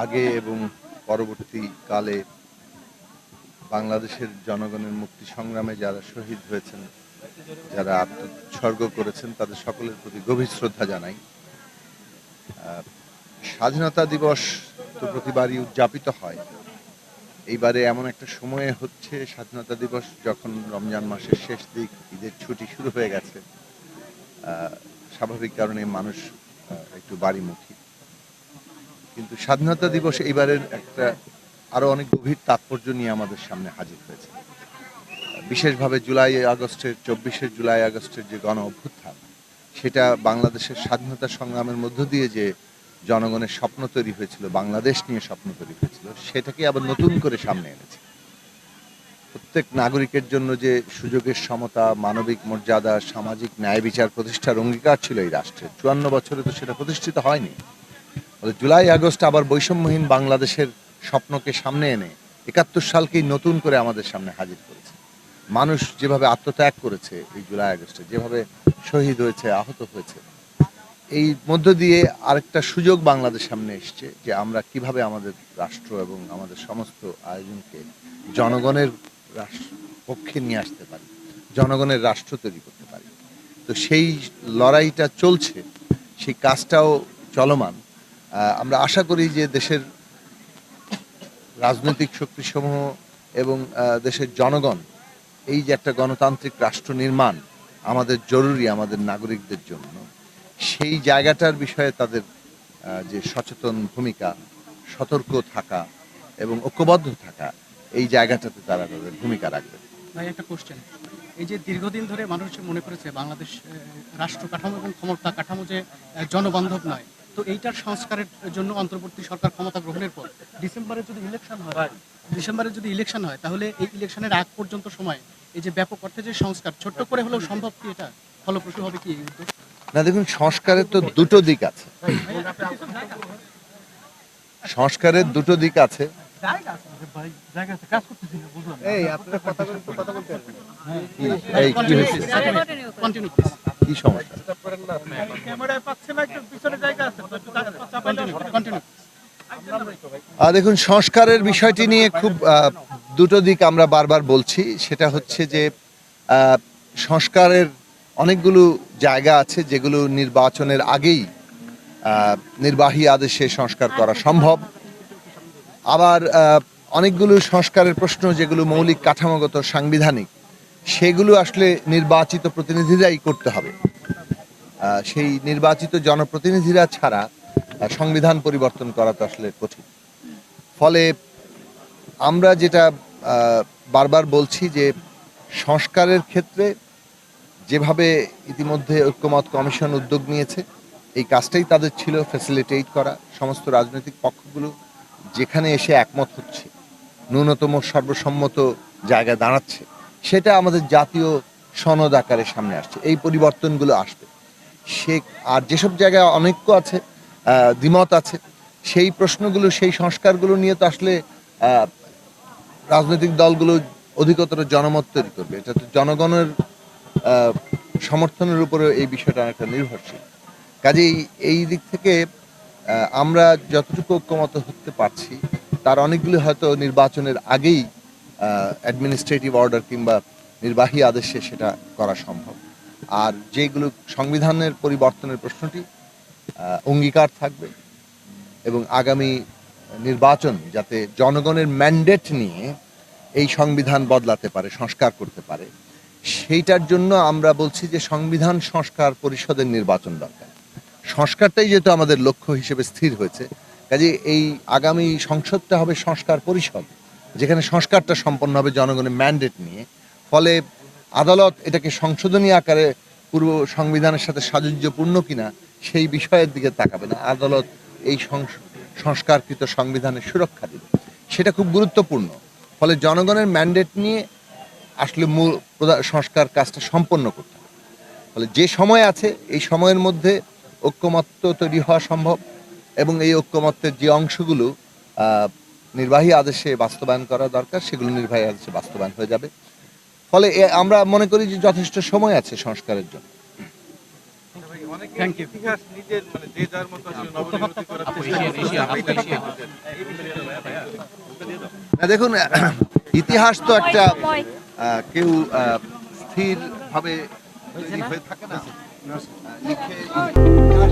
আগে এবং পরবর্তীকালে বাংলাদেশের জনগণের মুক্তি সংগ্রামে যারা শহীদ হয়েছেন, যারা আত্মোৎসর্গ করেছেন, তাদের সকলের প্রতি গভীর শ্রদ্ধা জানাই। স্বাধীনতা দিবস তো প্রতিবারই উদযাপিত হয়। এইবারে এমন একটা সময়ে হচ্ছে স্বাধীনতা দিবস যখন রমজান মাসের শেষ দিক, ঈদের ছুটি শুরু হয়ে গেছে। স্বাভাবিক কারণে মানুষ একটু বাড়িমুখী, কিন্তু স্বাধীনতা দিবস এইবারের একটা আরো অনেক গভীর তাৎপর্য নিয়ে আমাদের সামনে হাজির হয়েছে। বিশেষভাবে 24শে জুলাই আগস্টের যে গণ অভ্যুত্থান, সেটা বাংলাদেশের স্বাধীনতা সংগ্রামের মধ্য দিয়ে যে জনগণের স্বপ্ন তৈরি হয়েছিল, বাংলাদেশ নিয়ে স্বপ্ন তৈরি হয়েছিল, সেটাকে আবার নতুন করে সামনে এনেছে। প্রত্যেক নাগরিকের জন্য যে সুযোগের সমতা, মানবিক মর্যাদা, সামাজিক ন্যায় বিচার প্রতিষ্ঠার অঙ্গীকার ছিল এই রাষ্ট্রের, 54 বছরে তো সেটা প্রতিষ্ঠিত হয়নি। জুলাই আগস্ট আবার বৈষম্যহীন বাংলাদেশের স্বপ্নকে সামনে এনে 71 সালকেই নতুন করে আমাদের সামনে হাজির করেছে। মানুষ যেভাবে আত্মত্যাগ করেছে এই জুলাই আগস্টে, যেভাবে শহীদ হয়েছে, আহত হয়েছে, এই মধ্য দিয়ে আরেকটা সুযোগ বাংলাদেশ সামনে এসছে যে আমরা কিভাবে আমাদের রাষ্ট্র এবং আমাদের সমস্ত আয়োজনকে জনগণের পক্ষে নিয়ে আসতে পারি, জনগণের রাষ্ট্র তৈরি করতে পারি। তো সেই লড়াইটা চলছে, সেই কাজটাও চলমান। আমরা আশা করি যে দেশের রাজনৈতিক শক্তিসমূহ এবং দেশের জনগণ, এই যে একটা গণতান্ত্রিক রাষ্ট্র নির্মাণ আমাদের জরুরি আমাদের নাগরিকদের জন্য, সেই জায়গাটার বিষয়ে তাদের যে সচেতন ভূমিকা, সতর্ক থাকা এবং ঐক্যবদ্ধ থাকা, এই জায়গাটাতে তারা তাদের ভূমিকা রাখবে। ভাই, একটা কোশ্চেন, এই যে দীর্ঘদিন ধরে মানুষ মনে করেছে বাংলাদেশ রাষ্ট্র কাঠামো এবং ক্ষমতা কাঠামো যে জনবান্ধব নয়, তো এইটার সংস্কারের জন্য অন্তর্বর্তী সরকার ক্ষমতা গ্রহণের পর ডিসেম্বরে যদি ইলেকশন হয় তাহলে এই ইলেকশনের আগ পর্যন্ত সময় এই যে ব্যাপক অর্থে যে সংস্কার ছোট্ট করে হলেও সম্ভব কি, এটা ফলপ্রসূ হবে কি এই উদ্যোগ? না, দেখুন, সংস্কারের তো দুটো দিক আছে। সংস্কারের দুটো দিক আছে। কি সমস্যা? দেখুন, সংস্কারের বিষয়টি নিয়ে খুব দুটো দিক আমরা বারবার বলছি। সেটা হচ্ছে যে সংস্কারের অনেকগুলো জায়গা আছে যেগুলো নির্বাচনের আগেই নির্বাহী আদেশে সংস্কার করা সম্ভব। আবার অনেকগুলো সংস্কারের প্রশ্ন যেগুলো মৌলিক, কাঠামোগত, সাংবিধানিক, সেগুলো আসলে নির্বাচিত প্রতিনিধিরাই করতে হবে। সেই নির্বাচিত জনপ্রতিনিধিরা ছাড়া সংবিধান পরিবর্তন করা তো আসলে কঠিন। ফলে আমরা যেটা বারবার বলছি যে সংস্কারের ক্ষেত্রে যেভাবে ইতিমধ্যে ঐক্যমত কমিশন উদ্যোগ নিয়েছে, এই কাজটাই তাদের ছিল, ফ্যাসিলিটেট করা। সমস্ত রাজনৈতিক পক্ষগুলো যেখানে এসে একমত হচ্ছে, ন্যূনতম সর্বসম্মত জায়গায় দাঁড়াচ্ছে, সেটা আমাদের জাতীয় সনদ আকারে সামনে আসছে। এই পরিবর্তনগুলো আসবে। আর যেসব জায়গায় অনৈক্য আছে, দ্বিমত আছে, সেই প্রশ্নগুলো, সেই সংস্কারগুলো নিয়ে তো আসলে রাজনৈতিক দলগুলো অধিকতর জনমত তৈরি করবে। এটা তো জনগণের সমর্থনের উপরে এই বিষয়টা অনেকটা নির্ভরশীল। কাজেই এই দিক থেকে আমরা যতটুকু ঐক্যমত হতে পারছি, তার অনেকগুলো হয়তো নির্বাচনের আগেই অ্যাডমিনিস্ট্রেটিভ অর্ডার কিংবা নির্বাহী আদেশে সেটা করা সম্ভব। আর যেগুলো সংবিধানের পরিবর্তনের প্রশ্নটি অঙ্গীকার থাকবে এবং আগামী নির্বাচন যাতে জনগণের ম্যান্ডেট নিয়ে এই সংবিধান বদলাতে পারে, সংস্কার করতে পারে, সেইটার জন্য আমরা বলছি যে সংবিধান সংস্কার পরিষদের নির্বাচন দরকার। সংস্কারটাই যেহেতু আমাদের লক্ষ্য হিসেবে স্থির হয়েছে, কাজে এই আগামী সংসদটা হবে সংস্কার পরিষদ, যেখানে সংস্কারটা সম্পন্ন হবে জনগণের ম্যান্ডেট নিয়ে। ফলে আদালত এটাকে সংশোধনী আকারে পূর্ব সংবিধানের সাথে সাযুজ্যপূর্ণ কিনা সেই বিষয়ের দিকে তাকাবে না, আদালত এই সংস্কারকৃত সংবিধানের সুরক্ষা দেবে। সেটা খুব গুরুত্বপূর্ণ। ফলে জনগণের ম্যান্ডেট নিয়ে আসলে মূল সংস্কার কাজটা সম্পন্ন করতে হবে। ফলে যে সময় আছে, এই সময়ের মধ্যে ঐক্যমত্য তৈরি হওয়া সম্ভব এবং এই ঐক্যমত্যের যে অংশগুলো নির্বাহী আদেশে বাস্তবায়ন করা দরকার, সেগুলো নির্বাহী আদেশে বাস্তবায়ন হয়ে যাবে। ফলে আমরা মনে করি যে যথেষ্ট সময় আছে সংস্কারের জন্য। Thank you. ইতিহাস নিজের মানে যে যার মতো আসলে নবনির্মিত করার চেষ্টা করছে। না, দেখুন ইতিহাস তো একটা কেউ স্থির ভাবে তৈরি হয়ে থাকে না, লিখে ইতিহাস